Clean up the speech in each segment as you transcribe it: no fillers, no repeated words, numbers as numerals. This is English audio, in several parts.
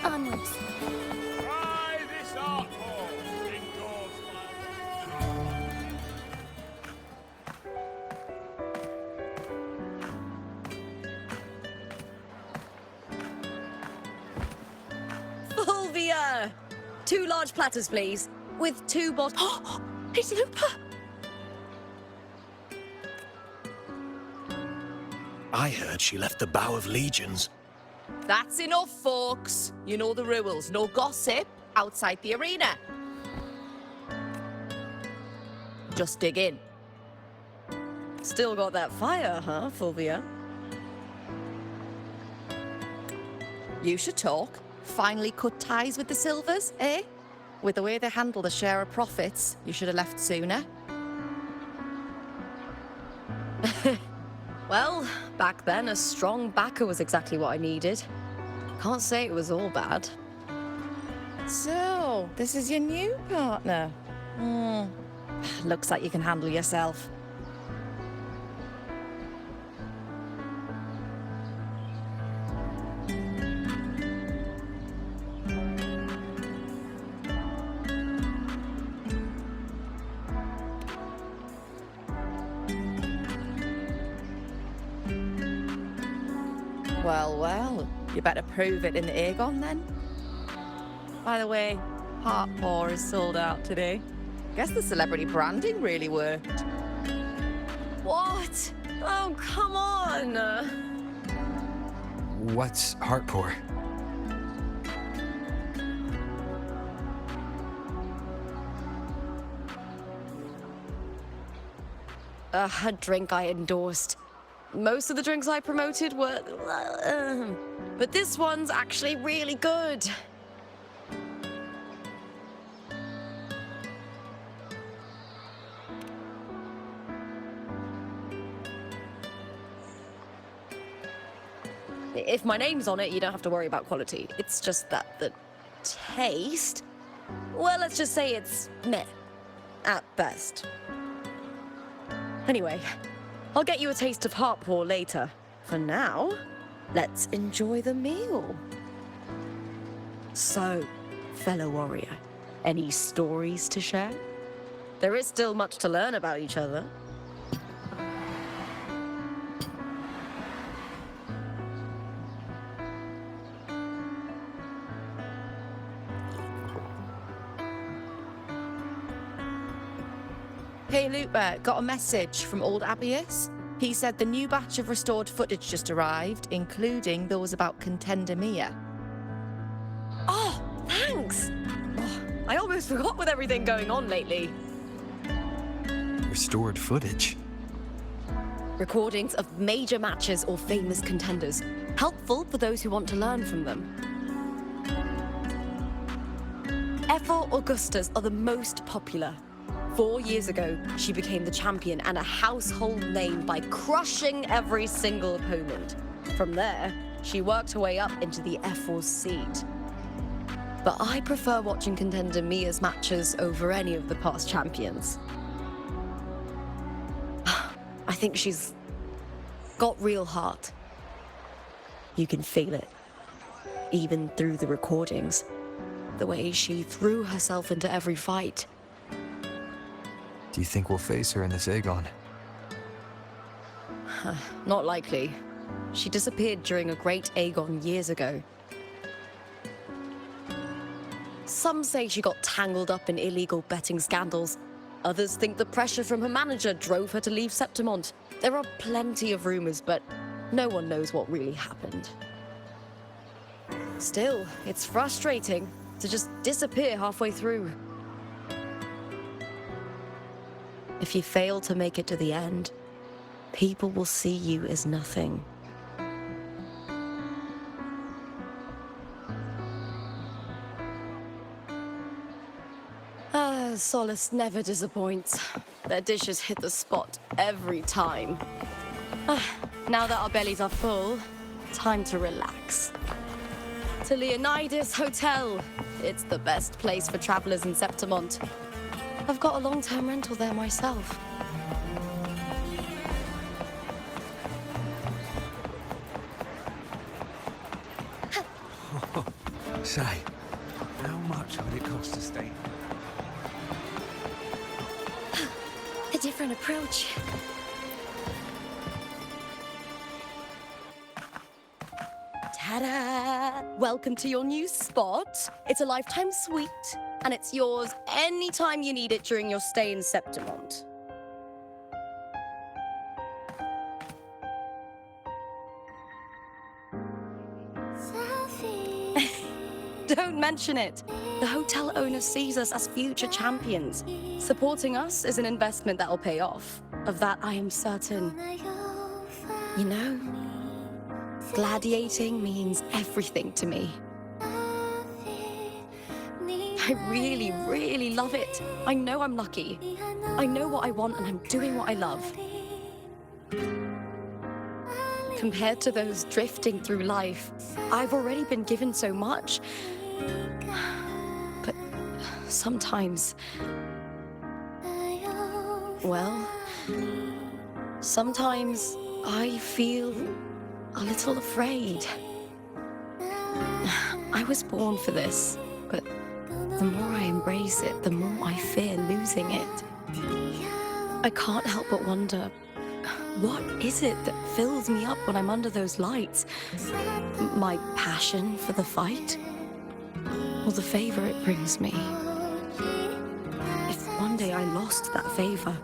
Onwards. Try this art form indoors, Fulvia! 2 large platters, please. With 2 bottles. It's Lupa! I heard she left the Bow of Legions. That's enough, folks. You know the rules. No gossip outside the arena. Just dig in. Still got that fire, huh, Fulvia? You should talk. Finally cut ties with the Silvers, eh? With the way they handle the share of profits, you should have left sooner. Well, back then, a strong backer was exactly what I needed. Can't say it was all bad. So, this is your new partner. Looks like you can handle yourself. Well, you better prove it in the Aegon then. By the way, Heart Paw is sold out today. Guess the celebrity branding really worked. What? Oh, come on! What's Heartpour? A drink I endorsed. Most of the drinks I promoted were... but this one's actually really good. If my name's on it, you don't have to worry about quality. It's just that the taste... Well, let's just say it's meh, at best. Anyway, I'll get you a taste of Heartpaw later. For now, let's enjoy the meal. So, fellow warrior, any stories to share? There is still much to learn about each other. Hey Lupa, got a message from old Abius. He said the new batch of restored footage just arrived, including those about Contender Mia. Oh, thanks! Oh, I almost forgot with everything going on lately. Restored footage? Recordings of major matches or famous contenders. Helpful for those who want to learn from them. Ethel Augustas are the most popular. 4 years ago, she became the champion and a household name by crushing every single opponent. From there, she worked her way up into the F4's seat. But I prefer watching Contender Mia's matches over any of the past champions. I think she's got real heart. You can feel it, even through the recordings. The way she threw herself into every fight. Do you think we'll face her in this Aegon? Not likely. She disappeared during a great Aegon years ago. Some say she got tangled up in illegal betting scandals. Others think the pressure from her manager drove her to leave Septimont. There are plenty of rumors, but no one knows what really happened. Still, it's frustrating to just disappear halfway through. If you fail to make it to the end, people will see you as nothing. Solace never disappoints. Their dishes hit the spot every time. Now that our bellies are full, time to relax. To Leonidas Hotel. It's the best place for travelers in Septimont. I've got a long-term rental there myself. say? How much would it cost to stay? A different approach. Ta-da! Welcome to your new spot. It's a lifetime suite, and it's yours anytime you need it during your stay in Septimont. Don't mention it. The hotel owner sees us as future champions. Supporting us is an investment that'll pay off. Of that, I am certain. You know, gladiating means everything to me. I really, really love it. I know I'm lucky. I know what I want and I'm doing what I love. Compared to those drifting through life, I've already been given so much. But sometimes, well, sometimes I feel a little afraid. I was born for this, but the more I embrace it, the more I fear losing it. I can't help but wonder, what is it that fills me up when I'm under those lights? My passion for the fight? Or the favor it brings me? If one day I lost that favor,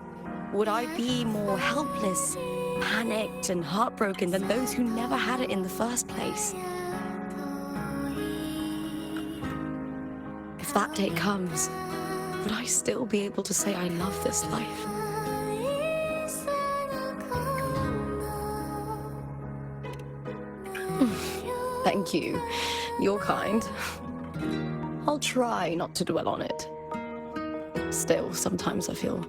would I be more helpless, panicked, and heartbroken than those who never had it in the first place? If that day comes, would I still be able to say I love this life? Thank you. You're kind. I'll try not to dwell on it. Still, sometimes I feel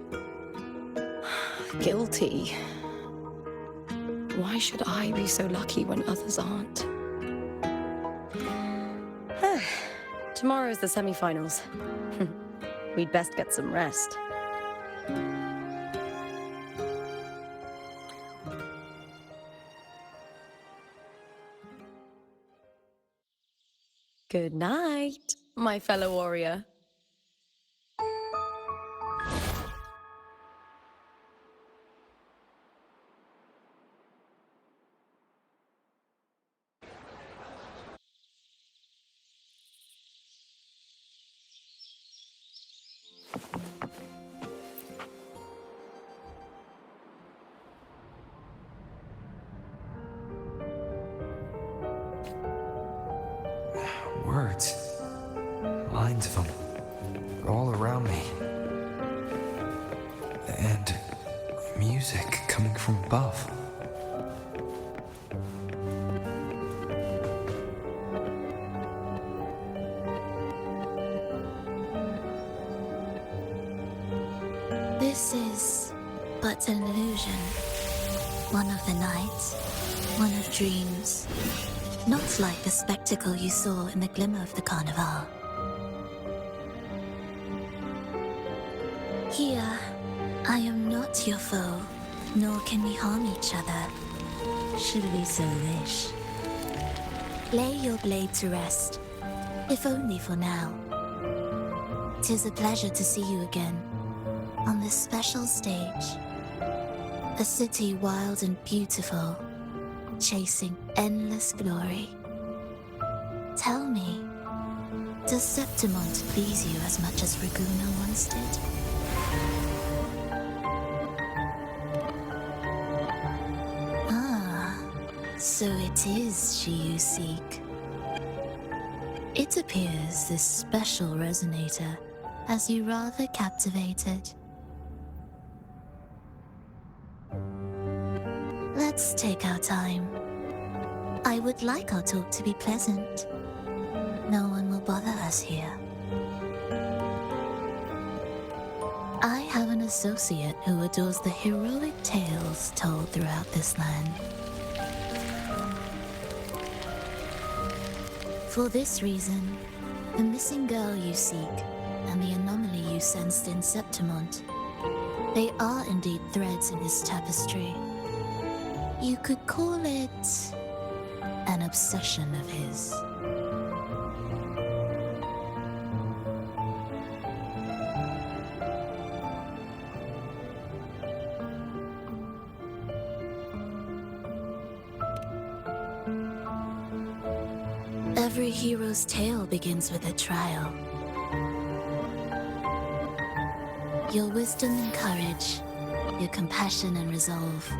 guilty. Why should I be so lucky when others aren't? Tomorrow's the semi-finals. We'd best get some rest. Good night, my fellow warrior. Words. Lines of them. All around me. And music coming from above. This is but an illusion. One of the nights, one of dreams. Not like the spectacle you saw in the glimmer of the carnival. Here, I am not your foe, nor can we harm each other, should we so wish. Lay your blade to rest, if only for now. 'Tis a pleasure to see you again, on this special stage. A city wild and beautiful, chasing endless glory. Tell me, does Septimont please you as much as Raguna once did? Ah, so it is she you seek. It appears this special resonator has you rather captivated. Let's take our time. I would like our talk to be pleasant. No one will bother us here. I have an associate who adores the heroic tales told throughout this land. For this reason, the missing girl you seek and the anomaly you sensed in Septimont, they are indeed threads in this tapestry. You could call it an obsession of his. Every hero's tale begins with a trial. Your wisdom and courage, your compassion and resolve,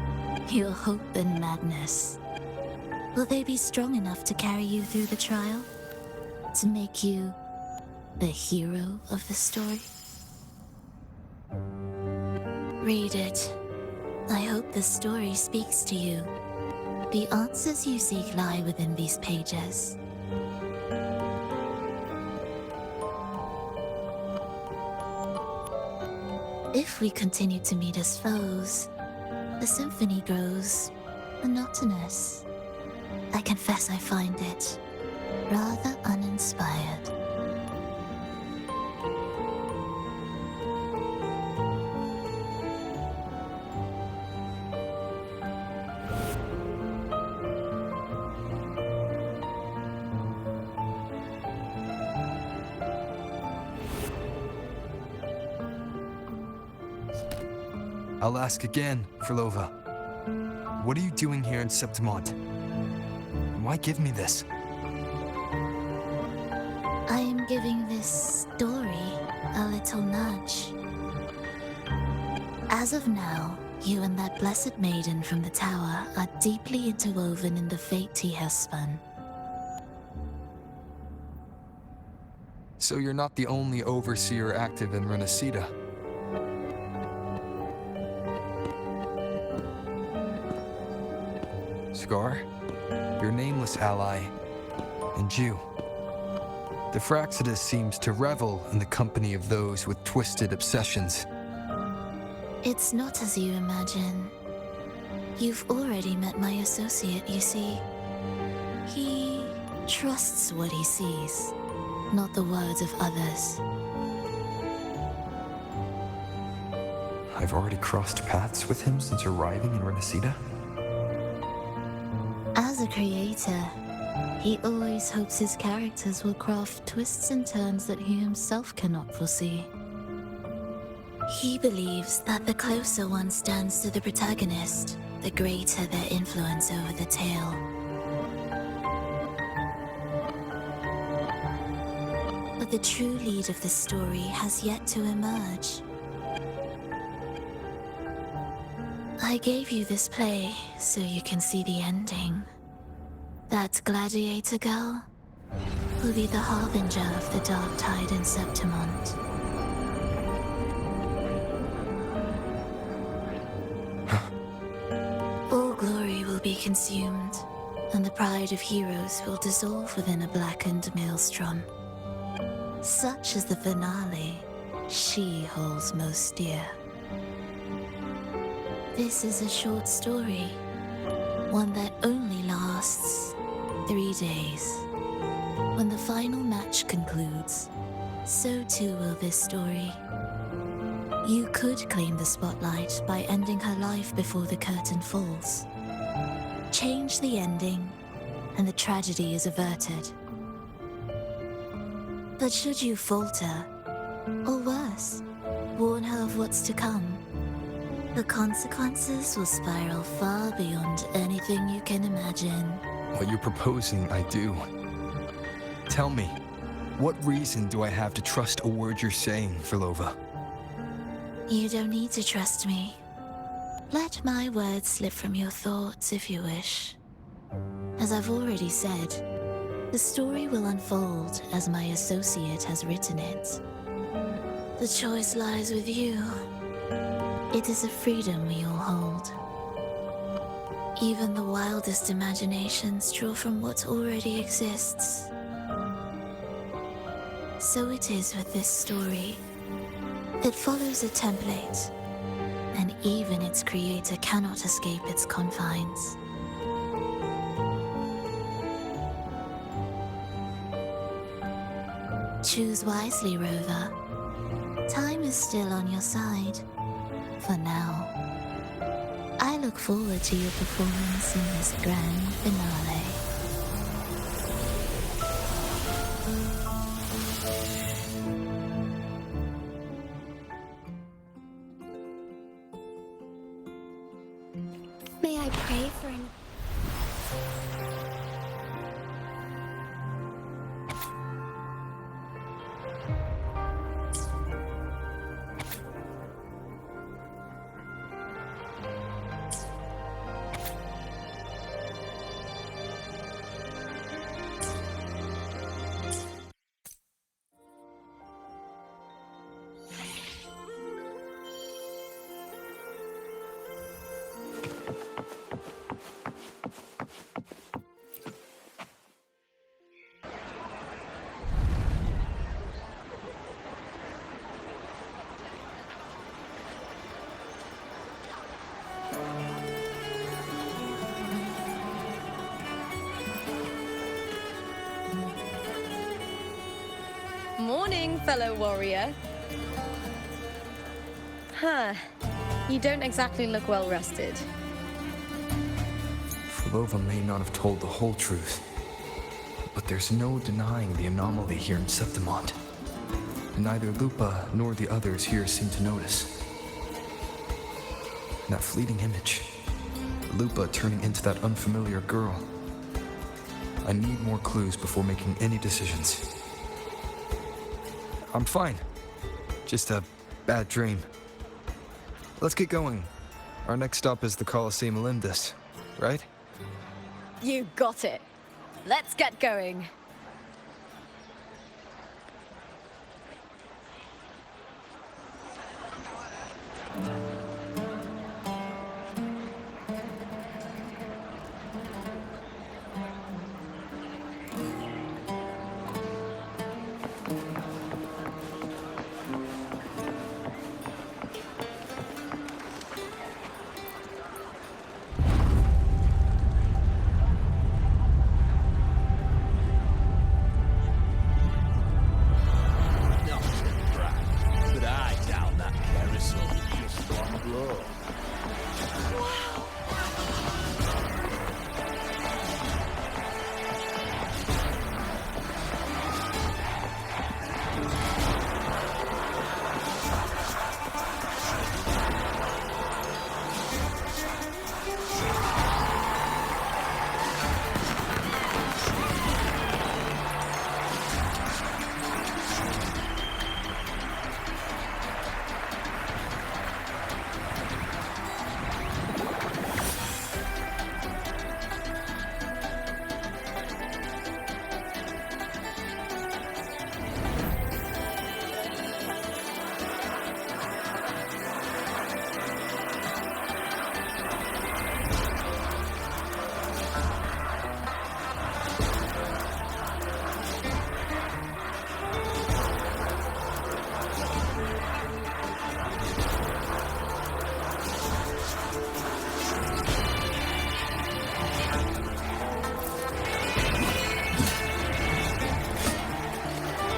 your hope and madness. Will they be strong enough to carry you through the trial? To make you the hero of the story? Read it. I hope the story speaks to you. The answers you seek lie within these pages. If we continue to meet as foes, the symphony grows monotonous. I confess I find it rather uninspired. I'll ask again, Frolova. What are you doing here in Septimont? Why give me this? I am giving this story a little nudge. As of now, you and that blessed maiden from the tower are deeply interwoven in the fate he has spun. So you're not the only overseer active in Renacida. Scar, your nameless ally, and you. The Fraxidus seems to revel in the company of those with twisted obsessions. It's not as you imagine. You've already met my associate, you see. He trusts what he sees, not the words of others. I've already crossed paths with him since arriving in Renacida. As a creator, he always hopes his characters will craft twists and turns that he himself cannot foresee. He believes that the closer one stands to the protagonist, the greater their influence over the tale. But the true lead of the story has yet to emerge. I gave you this play so you can see the ending. That gladiator girl will be the harbinger of the dark tide in Septimont. All glory will be consumed, and the pride of heroes will dissolve within a blackened maelstrom. Such is the finale she holds most dear. This is a short story, one that only lasts 3 days. When the final match concludes, so too will this story. You could claim the spotlight by ending her life before the curtain falls. Change the ending, and the tragedy is averted. But should you falter, or worse, warn her of what's to come, the consequences will spiral far beyond anything you can imagine. What you're proposing, I do. Tell me, what reason do I have to trust a word you're saying, Frolova? You don't need to trust me. Let my words slip from your thoughts if you wish. As I've already said, the story will unfold as my associate has written it. The choice lies with you. It is a freedom we all hold. Even the wildest imaginations draw from what already exists. So it is with this story. It follows a template, and even its creator cannot escape its confines. Choose wisely, Rover. Time is still on your side. For now. I look forward to your performance in this grand finale. May I pray for an... Morning, fellow warrior. Huh. You don't exactly look well rested. Fulova may not have told the whole truth, but there's no denying the anomaly here in Septimont. Neither Lupa nor the others here seem to notice. That fleeting image, Lupa turning into that unfamiliar girl. I need more clues before making any decisions. I'm fine. Just a bad dream. Let's get going. Our next stop is the Colosseum Olympus, right? You got it. Let's get going. Not to brag, but I down that carousel with just one blow.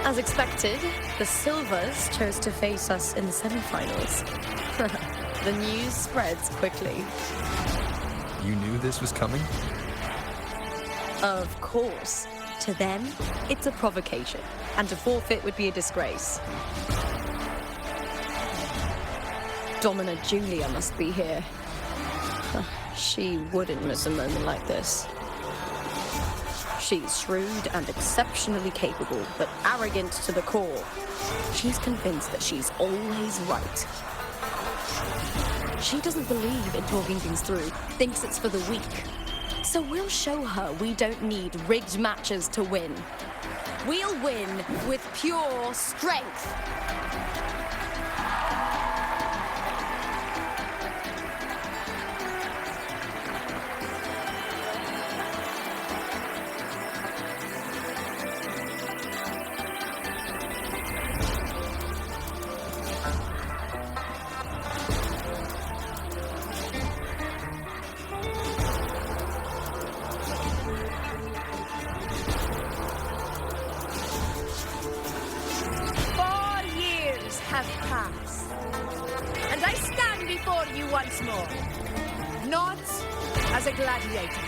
As expected, the Silvers chose to face us in the semifinals. The news spreads quickly. You knew this was coming? Of course. To them, it's a provocation, and to forfeit would be a disgrace. Domina Julia must be here. She wouldn't miss a moment like this. She's shrewd and exceptionally capable, but arrogant to the core. She's convinced that she's always right. She doesn't believe in talking things through, thinks it's for the weak. So we'll show her we don't need rigged matches to win. We'll win with pure strength. Have passed, and I stand before you once more, not as a gladiator,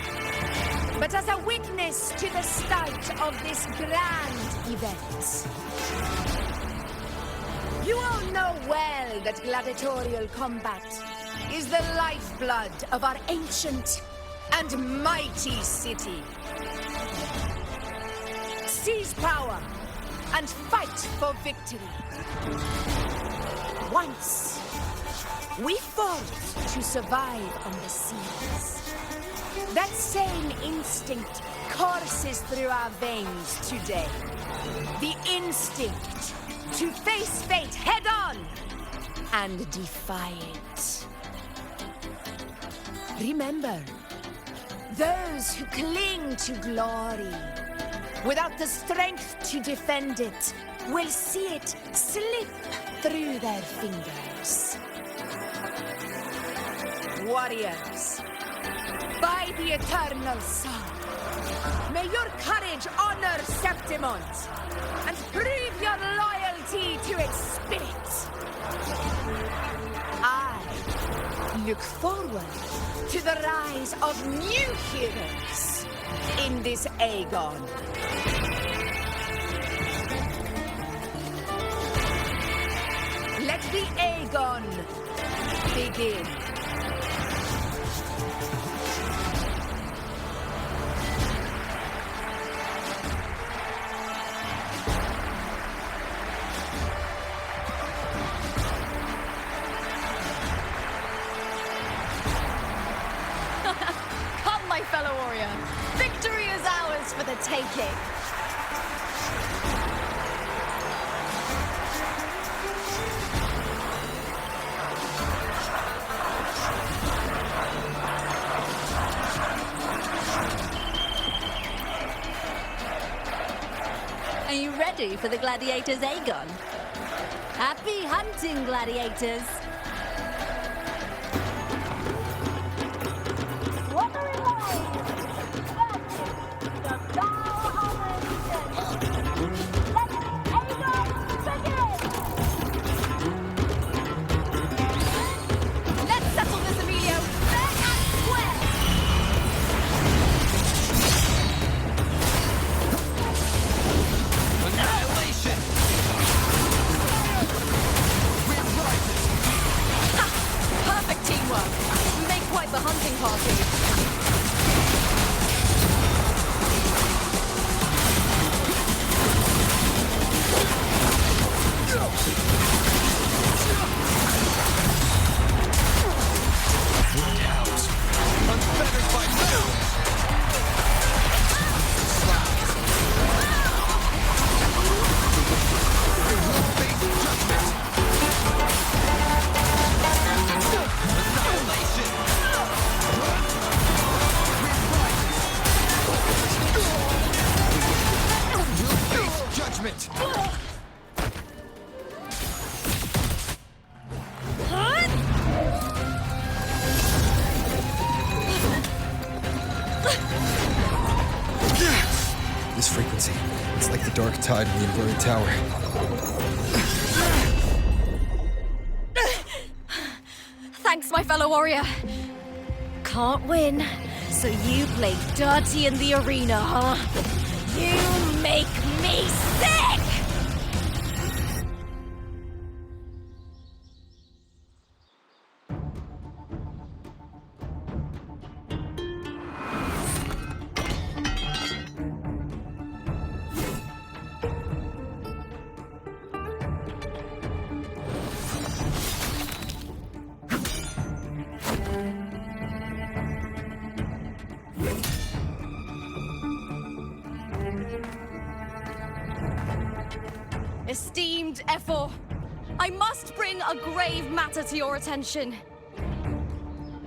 but as a witness to the start of this grand event. You all know well that gladiatorial combat is the lifeblood of our ancient and mighty city. Seize power and fight for victory. Once, we fought to survive on the seas. That same instinct courses through our veins today. The instinct to face fate head on and defy it. Remember, those who cling to glory without the strength to defend it will see it slip through their fingers. Warriors, by the eternal sun, may your courage honor Septimont and prove your loyalty to its spirit. I look forward to the rise of new heroes in this Aegon. Let the Aegon begin. Come, my fellow warrior. Victory is ours for the taking. Are you ready for the gladiators, Aegon? Happy hunting, gladiators! Wuthering Waves! The bow of allegiance! Let Aegon begin! Let's settle this, Emilio, fair and square. Annihilation! Perfect teamwork. We make quite the hunting party. Unfettered by metal! Face judgment! Annihilation! Will face judgment! This frequency, it's like the dark tide in the inverted tower. Thanks, my fellow warrior. Can't win, so you play dirty in the arena, huh? You make me sick! Esteemed Ephor, I must bring a grave matter to your attention.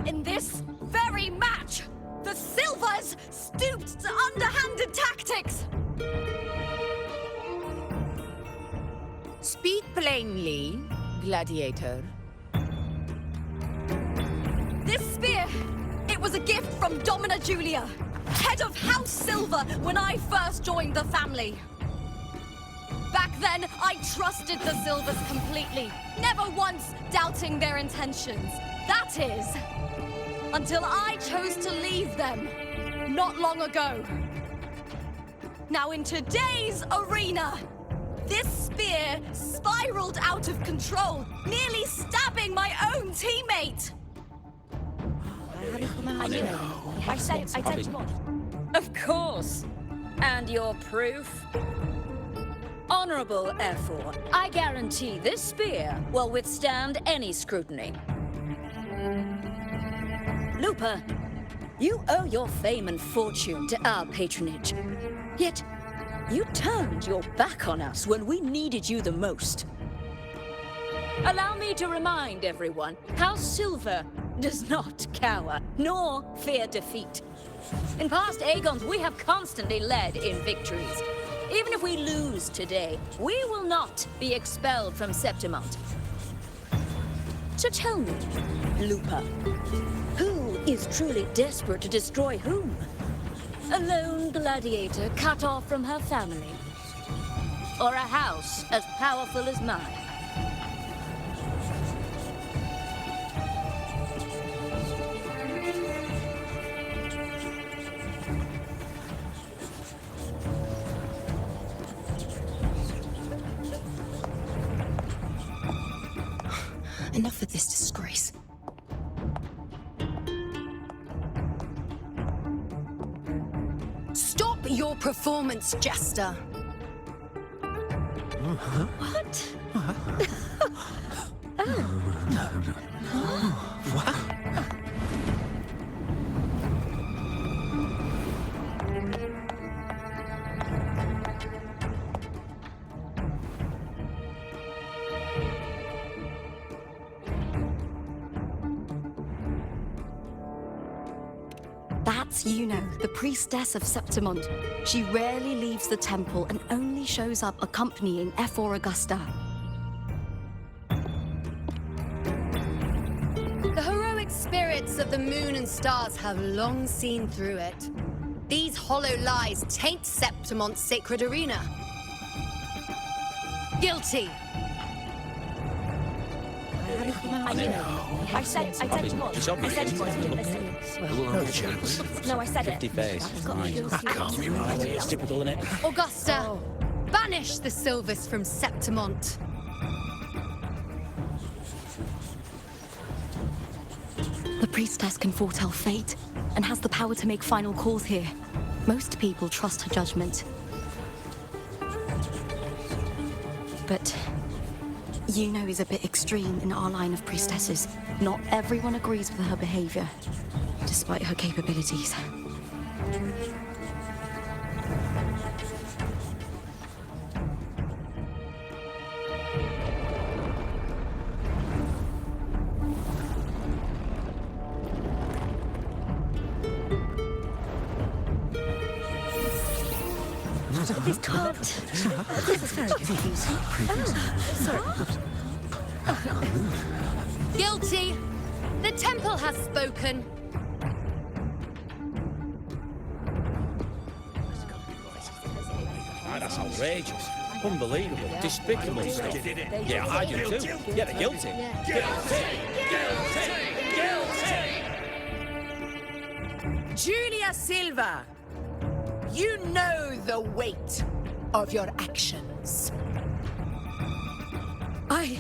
In this very match, the Silvers stooped to underhanded tactics. Speak plainly, gladiator. This spear, it was a gift from Domina Julia, head of House Silver when I first joined the family. Back then, I trusted the Silvers completely, never once doubting their intentions. That is, until I chose to leave them, not long ago. Now in today's arena, this spear spiraled out of control, nearly stabbing my own teammate. I said more. Of course. And your proof? Honorable Ephor, I guarantee this spear will withstand any scrutiny. Lupa, you owe your fame and fortune to our patronage. Yet, you turned your back on us when we needed you the most. Allow me to remind everyone, House Silver does not cower, nor fear defeat. In past Aegons, we have constantly led in victories. Even if we lose today, we will not be expelled from Septimont. So tell me, Lupa, who is truly desperate to destroy whom? A lone gladiator cut off from her family? Or a house as powerful as mine? Enough of this disgrace. Stop your performance, Jester. What? That's Yuno, the priestess of Septimont. She rarely leaves the temple and only shows up accompanying F4 Augusta. The heroic spirits of the moon and stars have long seen through it. These hollow lies taint Septimont's sacred arena. Guilty. I said it was. I said it was. No chance. No, I said it. 50 face. That can't be right. It's typical, isn't it? Augusta, banish the Silvers from Septimont. The priestess can foretell fate and has the power to make final calls here. Most people trust her judgment. But Yuno is a bit extreme in our line of priestesses. Not everyone agrees with her behavior, despite her capabilities. This can't. This is very confusing. Guilty. The temple has spoken. That's outrageous. Unbelievable. Despicable stuff. Yeah, I do too. Yeah, they're guilty. Julia Silva, you know the weight of your actions. I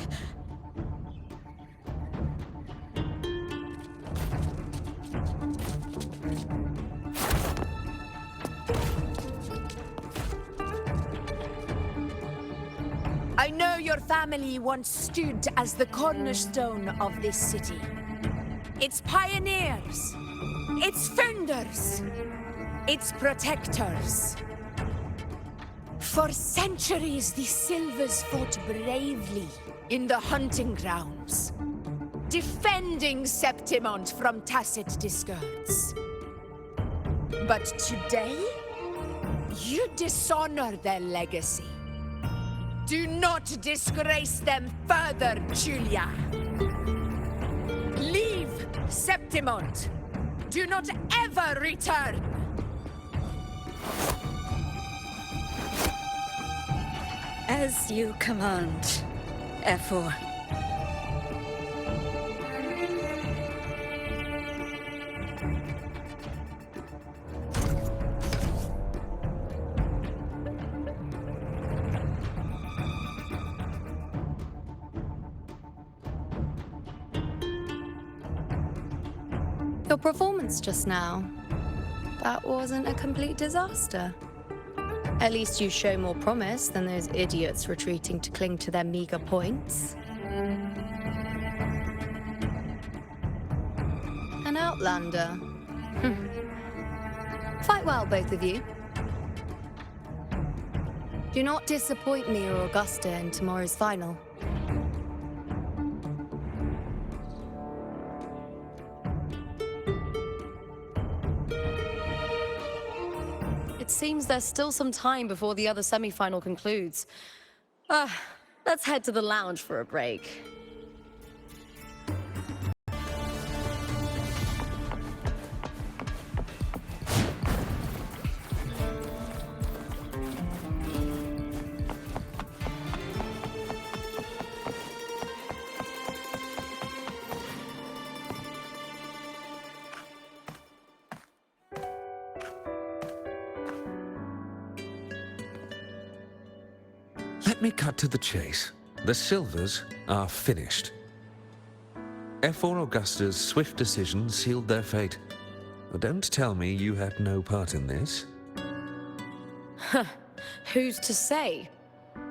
know your family once stood as the cornerstone of this city. Its pioneers, its founders, its protectors. For centuries, the Silvers fought bravely in the hunting grounds, defending Septimont from tacit discords. But today, you dishonor their legacy. Do not disgrace them further, Julia. Leave Septimont. Do not ever return. As you command, F4. Your performance just now, that wasn't a complete disaster. At least you show more promise than those idiots retreating to cling to their meager points. An outlander. Fight well, both of you. Do not disappoint me or Augusta in tomorrow's final. seems there's still some time before the other semi-final concludes. Let's head to the lounge for a break. Let me cut to the chase. The Silvers are finished. F4 Augusta's swift decision sealed their fate. But don't tell me you had no part in this. Who's to say?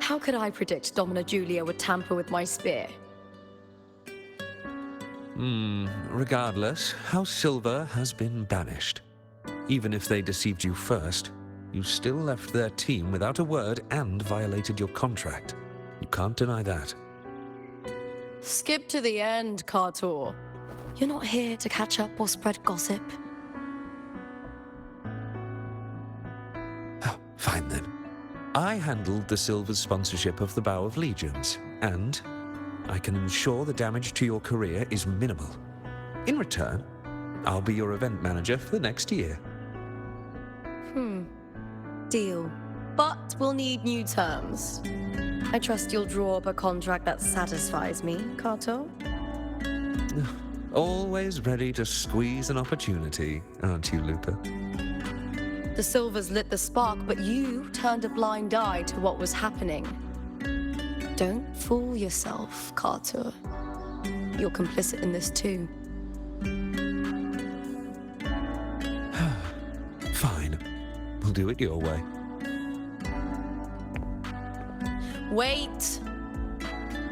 How could I predict Domina Julia would tamper with my spear? Regardless, House Silver has been banished. Even if they deceived you first, you still left their team without a word and violated your contract. You can't deny that. Skip to the end, Kartor. You're not here to catch up or spread gossip. Fine then. I handled the Silver's sponsorship of the Bow of Legions, and I can ensure the damage to your career is minimal. In return, I'll be your event manager for the next year. Deal. But we'll need new terms. I trust you'll draw up a contract that satisfies me, Kartor. Always ready to squeeze an opportunity, aren't you, Lupa? The Silvers lit the spark, but you turned a blind eye to what was happening. Don't fool yourself, Kartor. You're complicit in this too. Fine. We'll do it your way. Wait!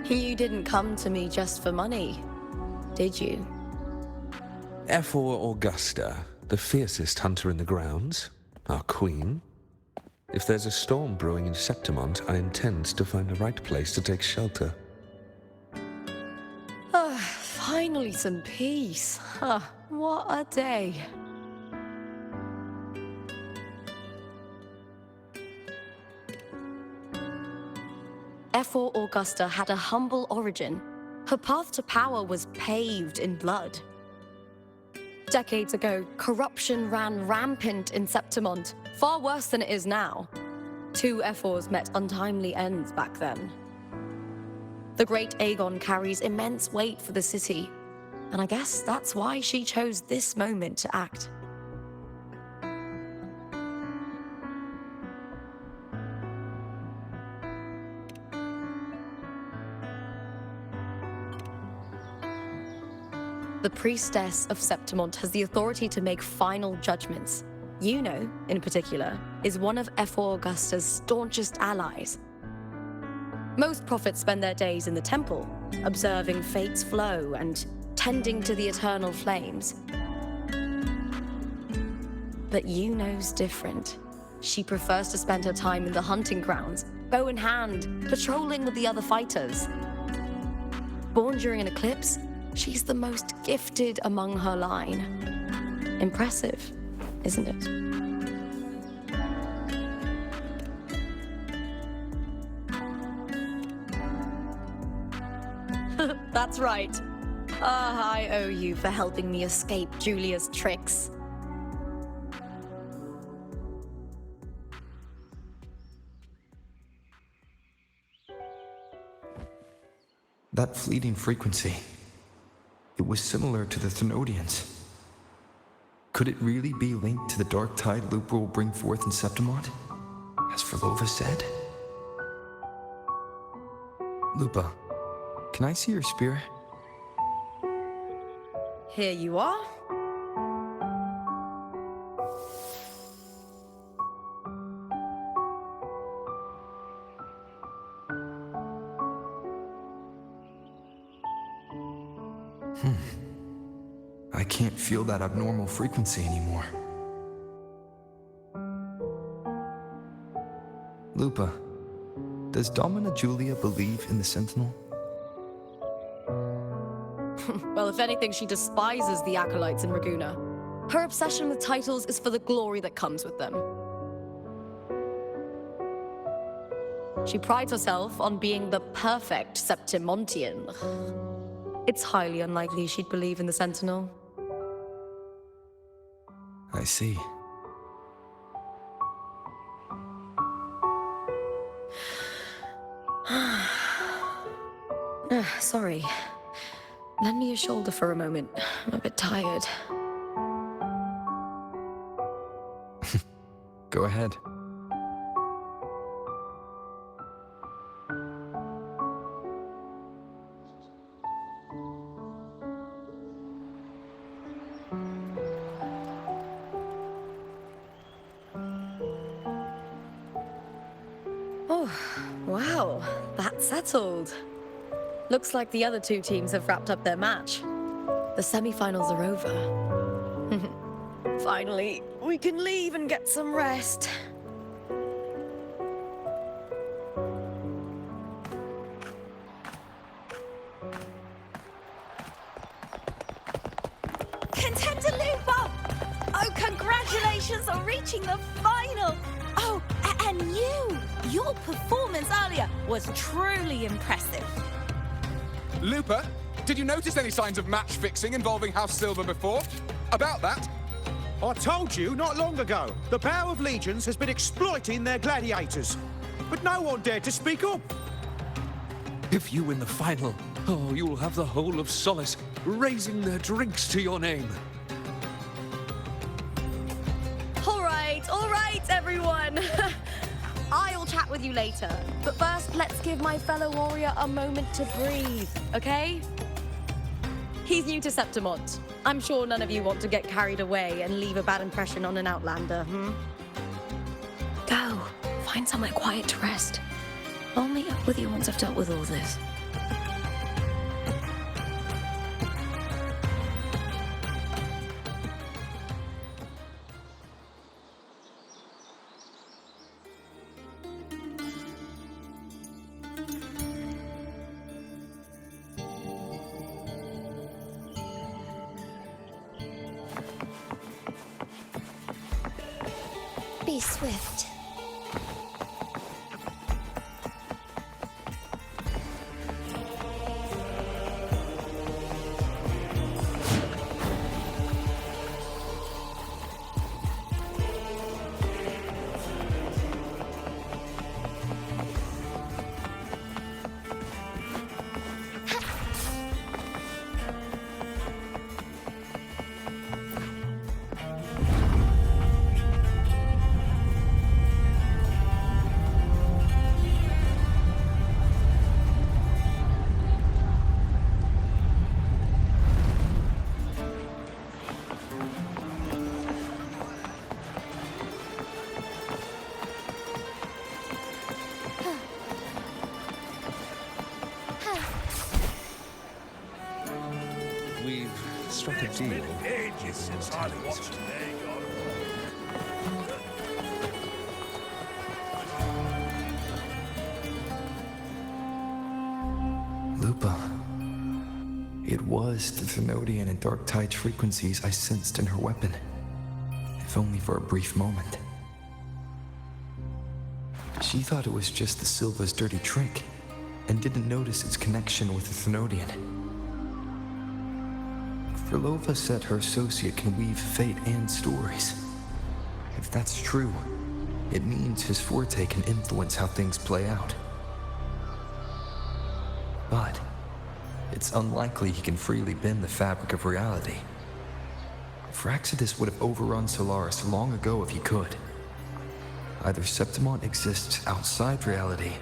You didn't come to me just for money, did you? F4 Augusta, the fiercest hunter in the grounds, our queen. If there's a storm brewing in Septimont, I intend to find the right place to take shelter. Finally some peace. What a day. F4 Augusta had a humble origin. Her path to power was paved in blood. Decades ago, corruption ran rampant in Septimont, far worse than it is now. 2 F4s met untimely ends back then. The great Aegon carries immense weight for the city, and I guess that's why she chose this moment to act. The priestess of Septimont has the authority to make final judgments. Yuno, in particular, is one of F4 Augusta's staunchest allies. Most prophets spend their days in the temple, observing fate's flow and tending to the eternal flames. But Yuno's different. She prefers to spend her time in the hunting grounds, bow in hand, patrolling with the other fighters. Born during an eclipse, she's the most gifted among her line. Impressive, isn't it? That's right. I owe you for helping me escape Julia's tricks. That fleeting frequency, it was similar to the Thenodians. Could it really be linked to the dark tide Lupa will bring forth in Septimont, as Verlova said? Lupa, can I see your spear? Here you are. I can't feel that abnormal frequency anymore. Lupa, does Domina Julia believe in the Sentinel? Well, if anything, she despises the acolytes in Raguna. Her obsession with titles is for the glory that comes with them. She prides herself on being the perfect Septimontian. It's highly unlikely she'd believe in the Sentinel. I see. Sorry. Lend me your shoulder for a moment. I'm a bit tired. Go ahead. Oh, wow. That's settled. Looks like the other two teams have wrapped up their match. The semi-finals are over. Finally, we can leave and get some rest. Contender Lupa! Oh, congratulations on reaching the final! Oh, and you! Your performance earlier was truly impressive. Lupa, did you notice any signs of match fixing involving House Silver before? About that? I told you not long ago, the Bow of Legions has been exploiting their gladiators. But no one dared to speak up. If you win the final, oh, you'll have the whole of Solace raising their drinks to your name. All right, everyone. I'll chat with you later. But first, let's give my fellow warrior a moment to breathe, okay? He's new to Septimont. I'm sure none of you want to get carried away and leave a bad impression on an outlander, Go. Find somewhere quiet to rest. I'll meet up with you once I've dealt with all this. Be swift. We've struck a deal. Ages since I watched Aegon. Lupa. It was the Thenodian and Dark Tide frequencies I sensed in her weapon, if only for a brief moment. She thought it was just the Silva's dirty trick, and didn't notice its connection with the Thenodian. Frolova said her associate can weave fate and stories. If that's true, it means his forte can influence how things play out. But it's unlikely he can freely bend the fabric of reality. Fraxidus would have overrun Solaris long ago if he could. Either Septimont exists outside reality,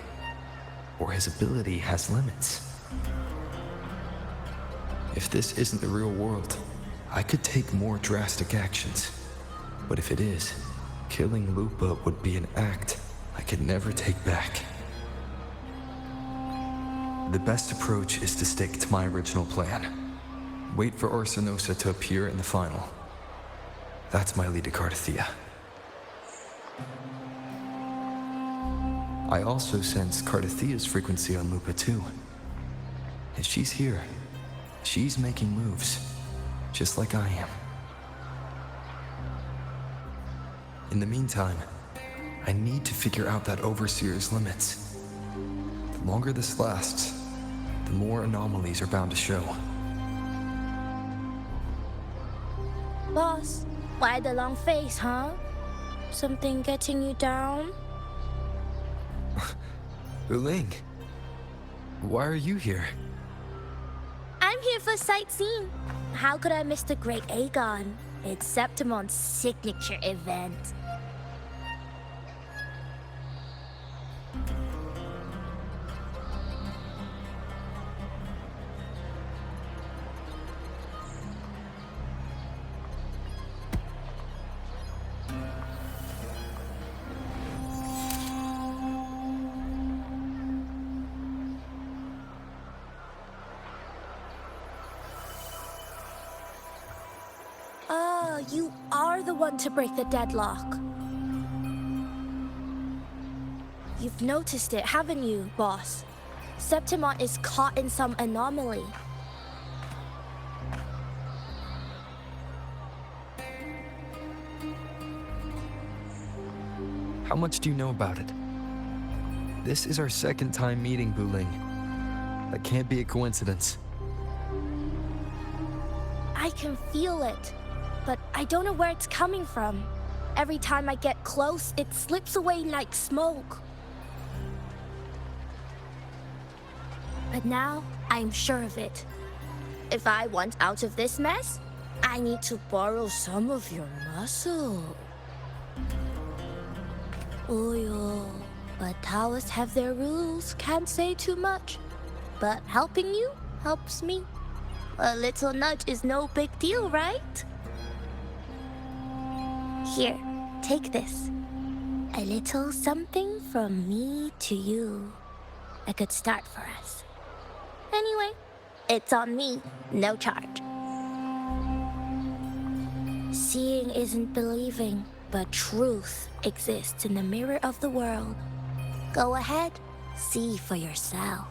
or his ability has limits. If this isn't the real world, I could take more drastic actions. But if it is, killing Lupa would be an act I could never take back. The best approach is to stick to my original plan. Wait for Arsenosa to appear in the final. That's my lead to Cardathia. I also sense Cardathia's frequency on Lupa too. If she's here, she's making moves, just like I am. In the meantime, I need to figure out that Overseer's limits. longer this lasts, the more anomalies are bound to show. Boss, why the long face, huh? Something getting you down? Wuling, why are you here? I'm here for sightseeing. How could I miss the Great Aegon? It's Septimon's signature event. Oh, you are the one to break the deadlock. You've noticed it, haven't you, boss? Septimon is caught in some anomaly. How much do you know about it? This is our second time meeting, Wuling. That can't be a coincidence. I can feel it, but I don't know where it's coming from. Every time I get close, it slips away like smoke. But now, I'm sure of it. If I want out of this mess, I need to borrow some of your muscle. Oh, yo. But Taoists have their rules, can't say too much. But helping you helps me. A little nudge is no big deal, right? Here, take this. A little something from me to you. A good start for us. Anyway, it's on me, no charge. Seeing isn't believing, but truth exists in the mirror of the world. Go ahead, see for yourself.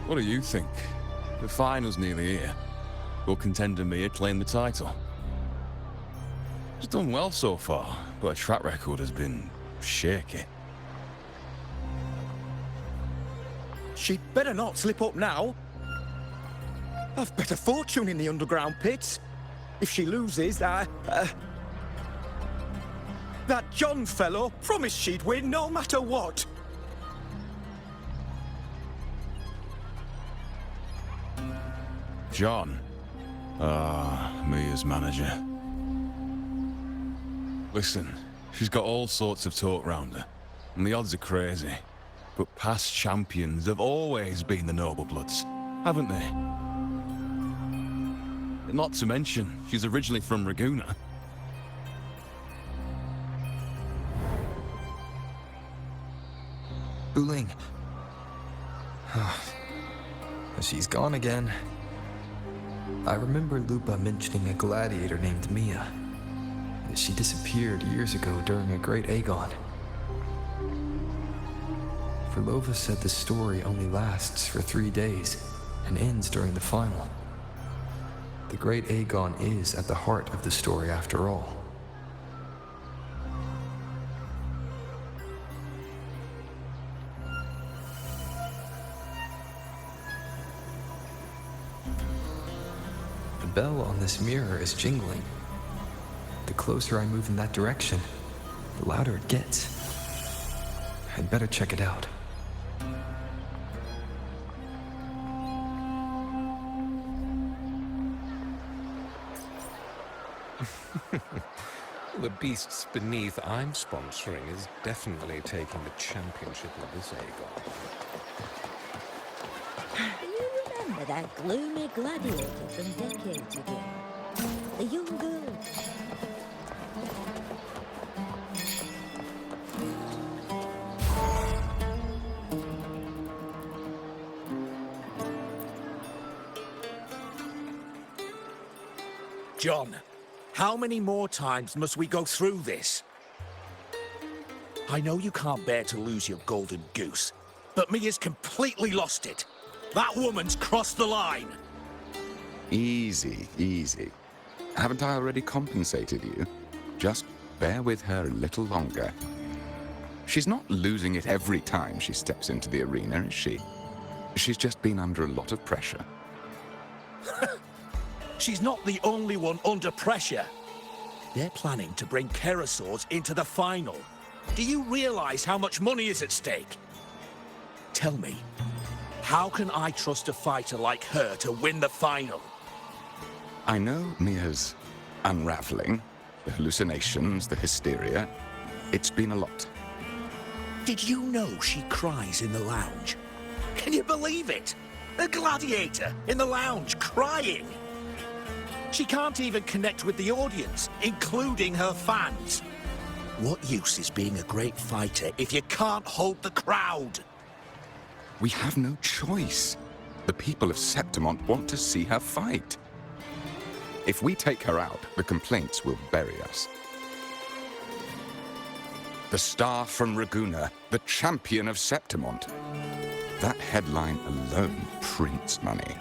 What do you think? The final's nearly here. Will contender Mia claim the title? She's done well so far, but her track record has been shaky. She'd better not slip up now. I've bet a fortune in the underground pits. If she loses, that John fellow promised she'd win no matter what. John? Mia's manager. Listen, she's got all sorts of talk round her, and the odds are crazy. But past champions have always been the noble bloods, haven't they? Not to mention, she's originally from Raguna. Wuling. She's gone again. I remember Lupa mentioning a gladiator named Mia. She disappeared years ago during a Great Aegon. Verlova said the story only lasts for 3 days and ends during the final. The Great Aegon is at the heart of the story after all. The bell on this mirror is jingling. The closer I move in that direction, the louder it gets. I'd better check it out. The beasts beneath I'm sponsoring is definitely taking the championship of this Aegon. Do you remember that gloomy gladiator from decades ago? The young girl. John, how many more times must we go through this? I know you can't bear to lose your golden goose, but Mia's completely lost it. That woman's crossed the line. Easy, easy. Haven't I already compensated you? Just bear with her a little longer. She's not losing it every time she steps into the arena, is she? She's just been under a lot of pressure. She's not the only one under pressure. They're planning to bring Kerasaurs into the final. Do you realize how much money is at stake? Tell me, how can I trust a fighter like her to win the final? I know Mia's unraveling, the hallucinations, the hysteria. It's been a lot. Did you know she cries in the lounge? Can you believe it? A gladiator in the lounge crying. She can't even connect with the audience, including her fans. What use is being a great fighter if you can't hold the crowd? We have no choice. The people of Septimont want to see her fight. If we take her out, the complaints will bury us. The star from Raguna, the champion of Septimont. That headline alone prints money.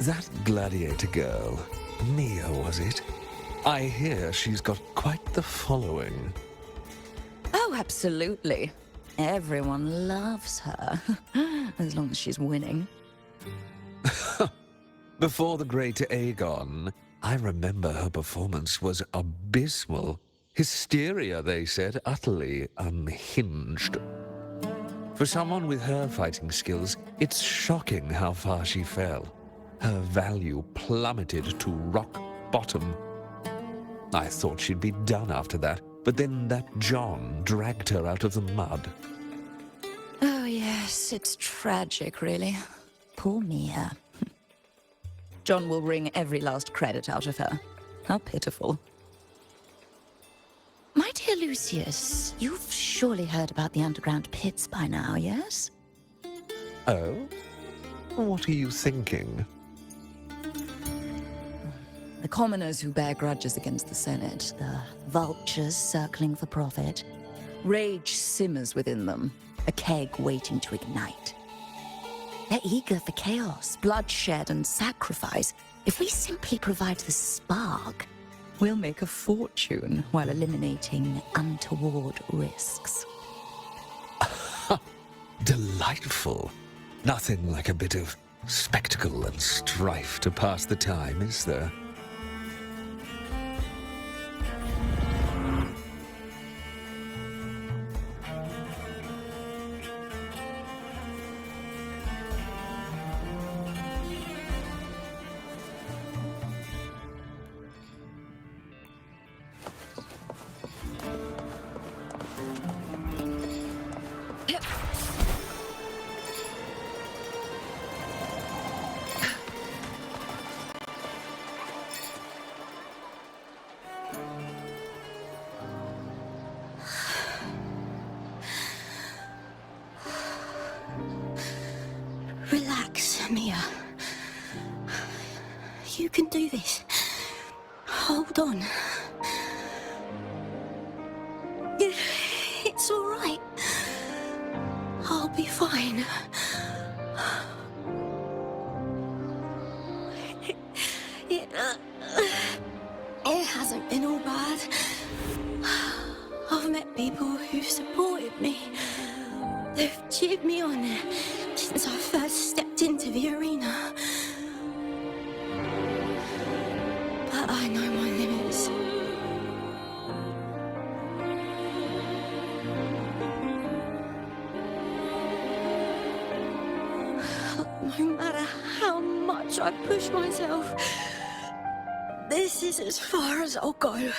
That gladiator girl, Mia, was it? I hear she's got quite the following. Oh, absolutely. Everyone loves her, as long as she's winning. Before the great Aegon, I remember her performance was abysmal. Hysteria, they said, utterly unhinged. For someone with her fighting skills, it's shocking how far she fell. Her value plummeted to rock bottom. I thought she'd be done after that, but then that John dragged her out of the mud. Oh, yes, it's tragic, really. Poor Mia. John will wring every last credit out of her. How pitiful. My dear Lucius, you've surely heard about the underground pits by now, yes? Oh? What are you thinking? The commoners who bear grudges against the Senate, the vultures circling for profit. Rage simmers within them, a keg waiting to ignite. They're eager for chaos, bloodshed, and sacrifice. If we simply provide the spark, we'll make a fortune while eliminating untoward risks. Delightful. Nothing like a bit of spectacle and strife to pass the time, is there? Relax, Mia. You can do this. Hold on. It's all right. I'll be fine. It hasn't been all bad. I've met people who've supported me. They've cheered me on since I first stepped into the arena. But I know my limits. No matter how much I push myself, this is as far as I'll go.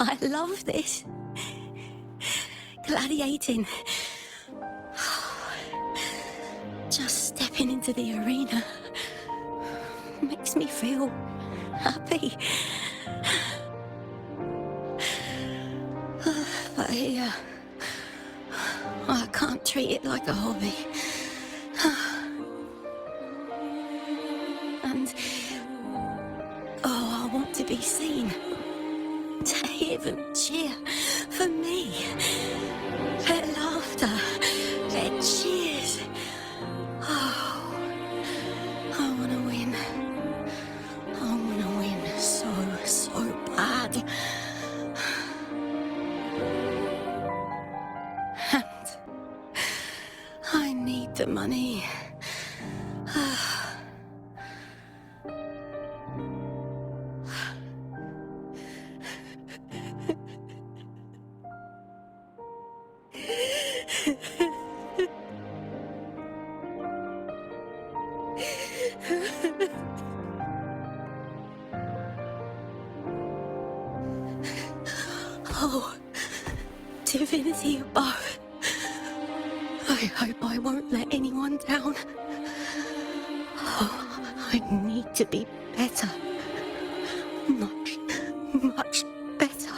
I love this. Gladiating. Just stepping into the arena makes me feel happy. But here, I can't treat it like a hobby. And, I want to be seen. To hear them cheer for me. Their laughter, their cheers. Oh, I want to win. I want to win so bad. And I need the money. Oh, divinity above. I hope I won't let anyone down. Oh, I need to be better. Much better.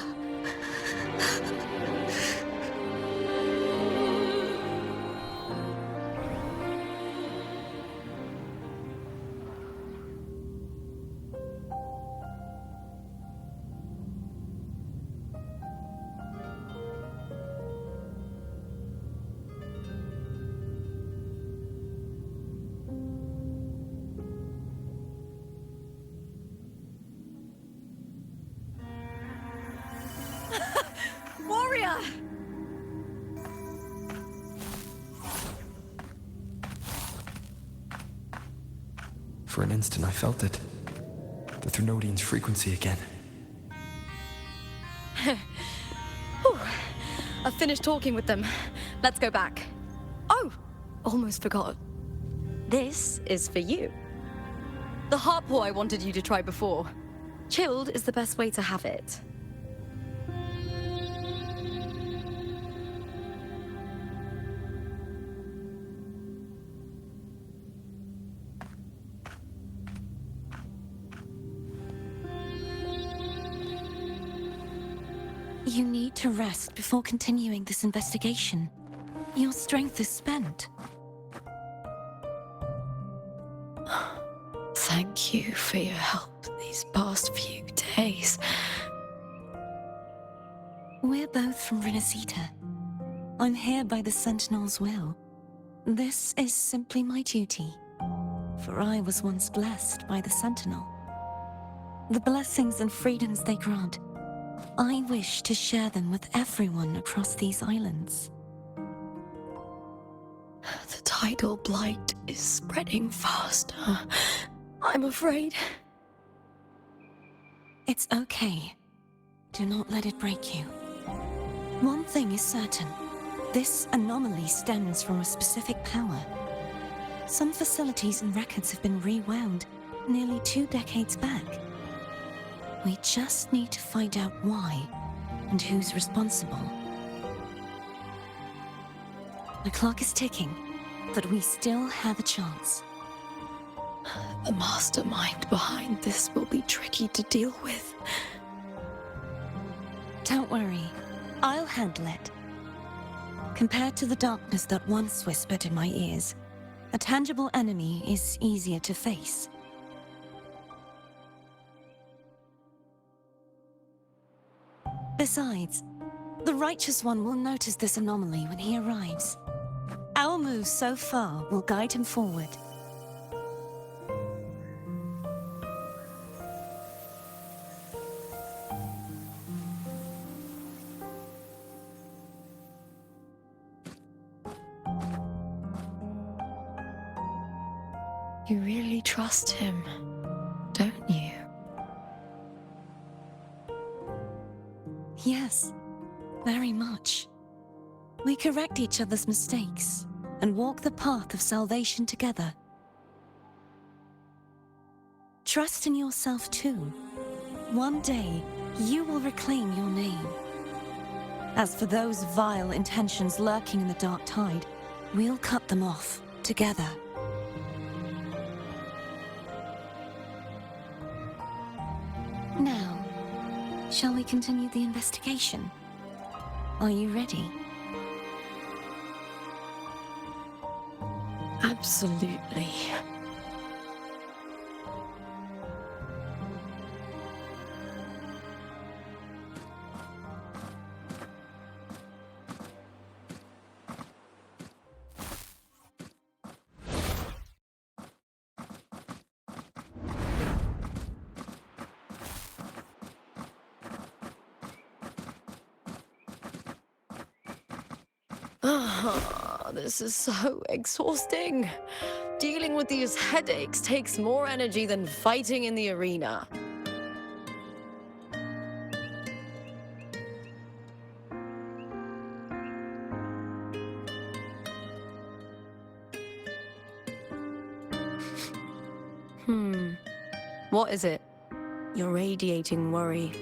Warrior! For an instant, I felt it. The Thrunodian's frequency again. Whew. I've finished talking with them. Let's go back. Oh! Almost forgot. This is for you. The harpor I wanted you to try before. Chilled is the best way to have it. You need to rest before continuing this investigation. Your strength is spent. Thank you for your help these past few days. We're both from Renacita. I'm here by the Sentinel's will. This is simply my duty, for I was once blessed by the Sentinel. The blessings and freedoms they grant, I wish to share them with everyone across these islands. The tidal blight is spreading faster. I'm afraid. It's okay. Do not let it break you. One thing is certain. This anomaly stems from a specific power. Some facilities and records have been rewound nearly 2 decades back. We just need to find out why and who's responsible. The clock is ticking, but we still have a chance. The mastermind behind this will be tricky to deal with. Don't worry, I'll handle it. Compared to the darkness that once whispered in my ears, a tangible enemy is easier to face. Besides, the Righteous One will notice this anomaly when he arrives. Our moves so far will guide him forward. You really trust him, don't you? Yes, very much. We correct each other's mistakes and walk the path of salvation together. Trust in yourself too. One day, you will reclaim your name. As for those vile intentions lurking in the dark tide, we'll cut them off together. Now, shall we continue the investigation? Are you ready? Absolutely. This is so exhausting. Dealing with these headaches takes more energy than fighting in the arena. What is it? You're radiating worry.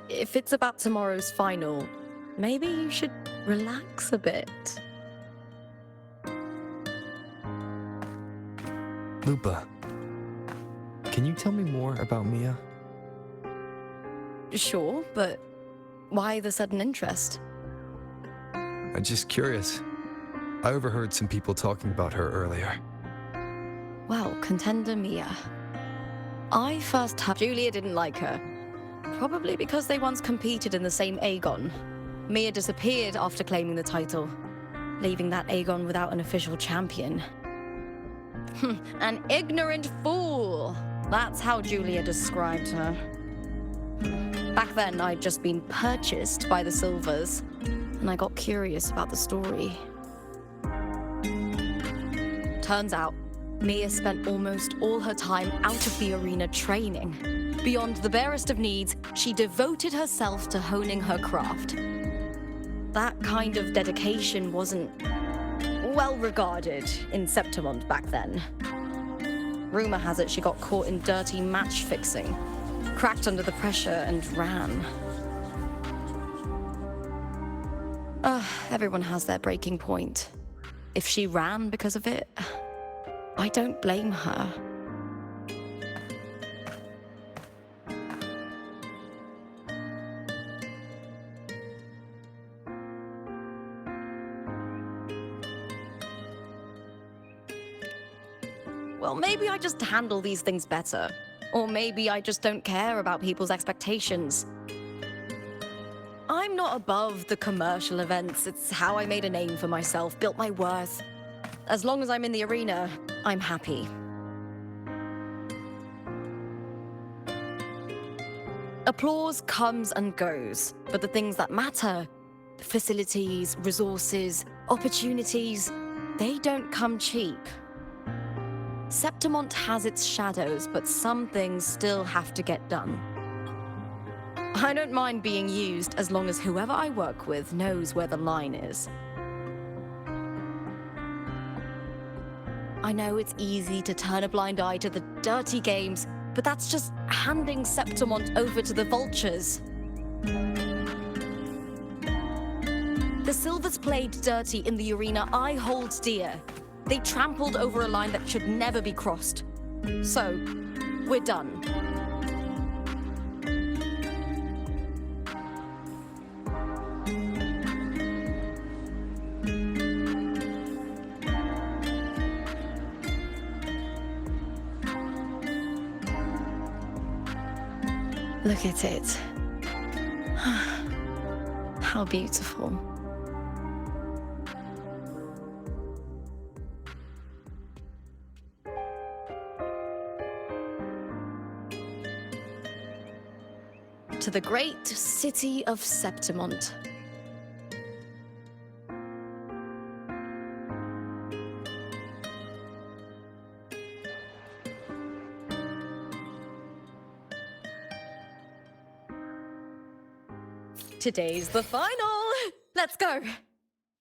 If it's about tomorrow's final, maybe you should relax a bit. Lupa, can you tell me more about Mia? Sure, but why the sudden interest? I'm just curious. I overheard some people talking about her earlier. Well, contender Mia. I first heard Julia didn't like her. Probably because they once competed in the same Aegon. Mia disappeared after claiming the title, leaving that Aegon without an official champion. An ignorant fool! That's how Julia described her. Back then, I'd just been purchased by the Silvers, and I got curious about the story. Turns out, Mia spent almost all her time out of the arena training. Beyond the barest of needs, she devoted herself to honing her craft. That kind of dedication wasn't well regarded in Septimond back then. Rumor has it she got caught in dirty match fixing, cracked under the pressure and ran. Everyone has their breaking point. If she ran because of it, I don't blame her. Well, maybe I just handle these things better. Or maybe I just don't care about people's expectations. I'm not above the commercial events. It's how I made a name for myself, built my worth. As long as I'm in the arena, I'm happy. Applause comes and goes, but the things that matter, facilities, resources, opportunities, they don't come cheap. Septimont has its shadows, but some things still have to get done. I don't mind being used as long as whoever I work with knows where the line is. I know it's easy to turn a blind eye to the dirty games, but that's just handing Septimont over to the vultures. The Silvers played dirty in the arena I hold dear. They trampled over a line that should never be crossed. So, we're done. Look at it. How beautiful. To the great city of Septimont. Today's the final! Let's go!